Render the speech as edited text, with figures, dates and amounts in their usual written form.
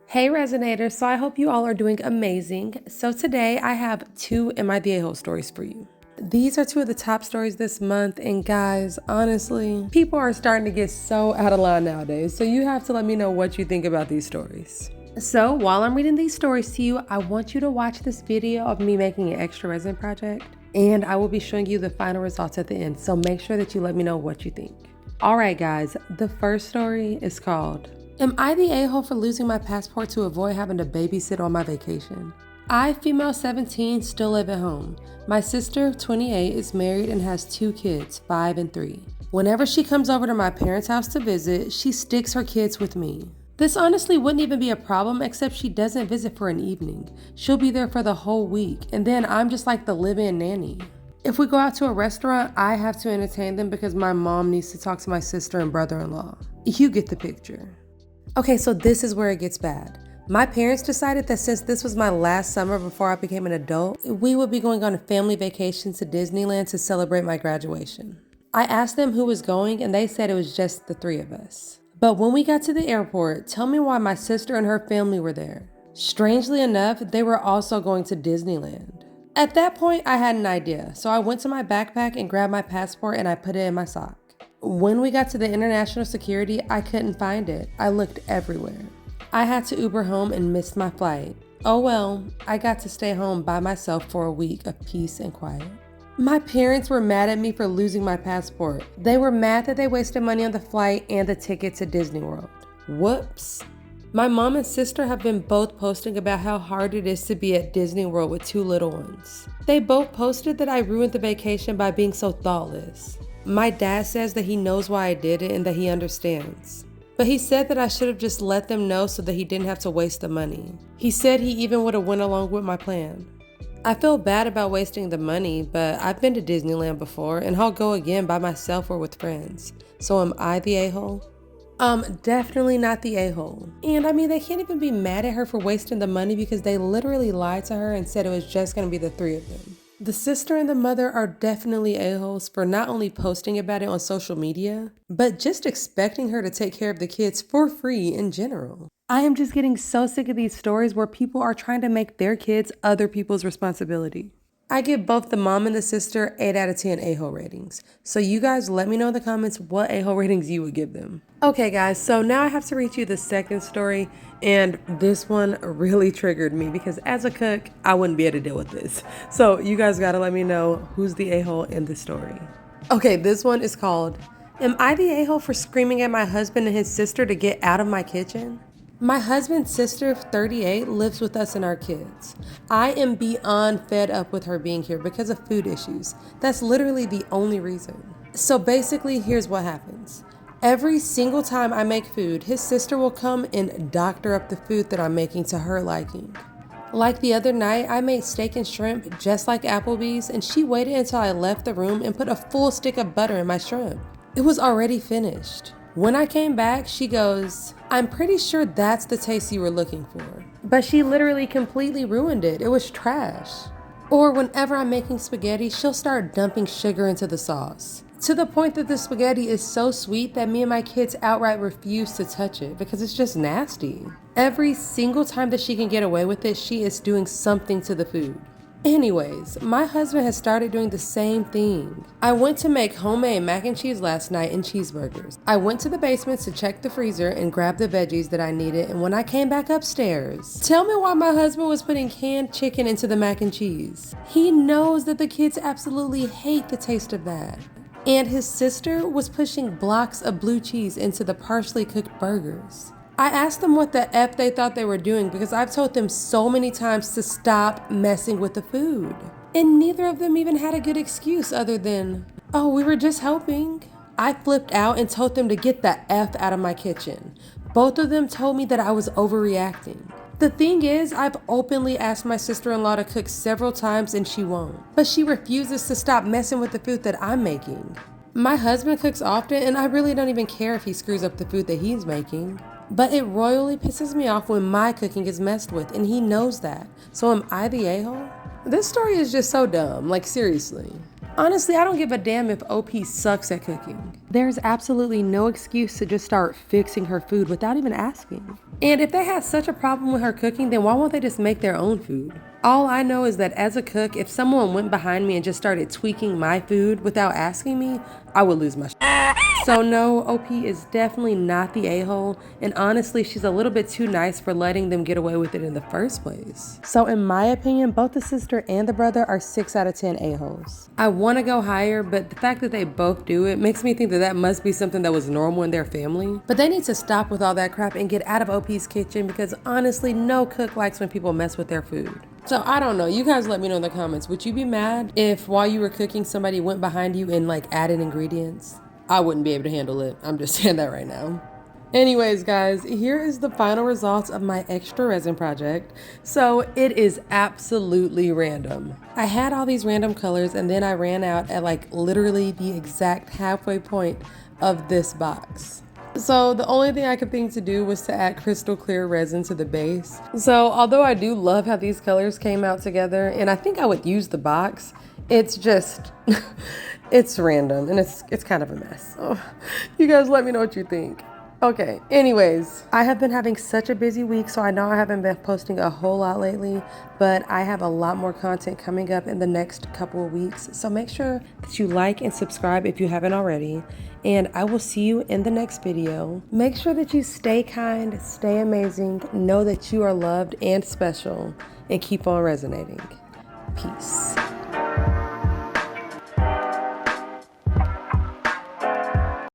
Hey Resonators, so I hope you all are doing amazing. So today I have two Am I the A-hole stories for you. These are two of the top stories this month, and guys, honestly, people are starting to get so out of line nowadays, so you have to let me know what you think about these stories. So while I'm reading these stories to you, I want you to watch this video of me making an extra resin project, and I will be showing you the final results at the end, so make sure that you let me know what you think. Alright guys, the first story is called Am I the a-hole for losing my passport to avoid having to babysit on my vacation? I, female 17, still live at home. My sister, 28, is married and has two kids, 5 and 3. Whenever she comes over to my parents' house to visit, she sticks her kids with me. This honestly wouldn't even be a problem, except she doesn't visit for an evening. She'll be there for the whole week, and then I'm just like the live-in nanny. If we go out to a restaurant, I have to entertain them because my mom needs to talk to my sister and brother-in-law. You get the picture. Okay, so this is where it gets bad. My parents decided that since this was my last summer before I became an adult, we would be going on a family vacation to Disneyland to celebrate my graduation. I asked them who was going, and they said it was just the three of us. But when we got to the airport, tell me why my sister and her family were there. Strangely enough, they were also going to Disneyland. At that point, I had an idea, so I went to my backpack and grabbed my passport and I put it in my sock. When we got to the international security, I couldn't find it. I looked everywhere. I had to Uber home and missed my flight. Oh well, I got to stay home by myself for a week of peace and quiet. My parents were mad at me for losing my passport. They were mad that they wasted money on the flight and the ticket to Disney World. Whoops. My mom and sister have been both posting about how hard it is to be at Disney World with two little ones. They both posted that I ruined the vacation by being so thoughtless. My dad says that he knows why I did it and that he understands. But he said that I should have just let them know so that he didn't have to waste the money. He said he even would have went along with my plan. I feel bad about wasting the money, but I've been to Disneyland before and I'll go again by myself or with friends. So am I the a-hole? Definitely not the a-hole. And I mean, they can't even be mad at her for wasting the money because they literally lied to her and said it was just gonna be the three of them. The sister and the mother are definitely a-holes for not only posting about it on social media, but just expecting her to take care of the kids for free in general. I am just getting so sick of these stories where people are trying to make their kids other people's responsibility. I give both the mom and the sister 8 out of 10 a-hole ratings. So you guys let me know in the comments what a-hole ratings you would give them. Okay guys, so now I have to read you the second story, and this one really triggered me because as a cook, I wouldn't be able to deal with this. So you guys gotta let me know who's the a-hole in this story. Okay, this one is called, Am I the a-hole for screaming at my husband and his sister to get out of my kitchen? My husband's sister, 38, lives with us and our kids. I am beyond fed up with her being here because of food issues. That's literally the only reason. So basically, here's what happens. Every single time I make food, his sister will come and doctor up the food that I'm making to her liking. Like the other night, I made steak and shrimp just like Applebee's, and she waited until I left the room and put a full stick of butter in my shrimp. It was already finished. When I came back, she goes, I'm pretty sure that's the taste you were looking for. But she literally completely ruined it. It was trash. Or whenever I'm making spaghetti, she'll start dumping sugar into the sauce. To the point that the spaghetti is so sweet that me and my kids outright refuse to touch it because it's just nasty. Every single time that she can get away with it, she is doing something to the food. Anyways, my husband has started doing the same thing. I went to make homemade mac and cheese last night and cheeseburgers. I went to the basement to check the freezer and grab the veggies that I needed, and when I came back upstairs, tell me why my husband was putting canned chicken into the mac and cheese. He knows that the kids absolutely hate the taste of that. And his sister was pushing blocks of blue cheese into the partially cooked burgers. I asked them what the F they thought they were doing because I've told them so many times to stop messing with the food. And neither of them even had a good excuse other than, oh, we were just helping. I flipped out and told them to get the F out of my kitchen. Both of them told me that I was overreacting. The thing is, I've openly asked my sister-in-law to cook several times and she won't. But she refuses to stop messing with the food that I'm making. My husband cooks often and I really don't even care if he screws up the food that he's making. But it royally pisses me off when my cooking is messed with, and he knows that. So am I the a-hole? This story is just so dumb, like seriously. Honestly, I don't give a damn if OP sucks at cooking. There's absolutely no excuse to just start fixing her food without even asking. And if they had such a problem with her cooking, then why won't they just make their own food? All I know is that as a cook, if someone went behind me and just started tweaking my food without asking me, I would lose my shit. So no, OP is definitely not the a-hole, and honestly, she's a little bit too nice for letting them get away with it in the first place. So in my opinion, both the sister and the brother are 6 out of 10 a-holes. I want to go higher, but the fact that they both do it makes me think that that must be something that was normal in their family. But they need to stop with all that crap and get out of OP's kitchen, because honestly, no cook likes when people mess with their food. So I don't know, you guys let me know in the comments, would you be mad if while you were cooking somebody went behind you and like added ingredients? I wouldn't be able to handle it. I'm just saying that right now. Anyways, guys, here is the final results of my extra resin project. So it is absolutely random. I had all these random colors and then I ran out at like literally the exact halfway point of this box. So the only thing I could think to do was to add crystal clear resin to the base. So although I do love how these colors came out together, and I think I would use the box, it's just, it's random and it's kind of a mess. So you guys let me know what you think. Okay, anyways, I have been having such a busy week, so I know I haven't been posting a whole lot lately, but I have a lot more content coming up in the next couple of weeks. So make sure that you like and subscribe if you haven't already, and I will see you in the next video. Make sure that you stay kind, stay amazing, know that you are loved and special, and keep on resonating. Peace.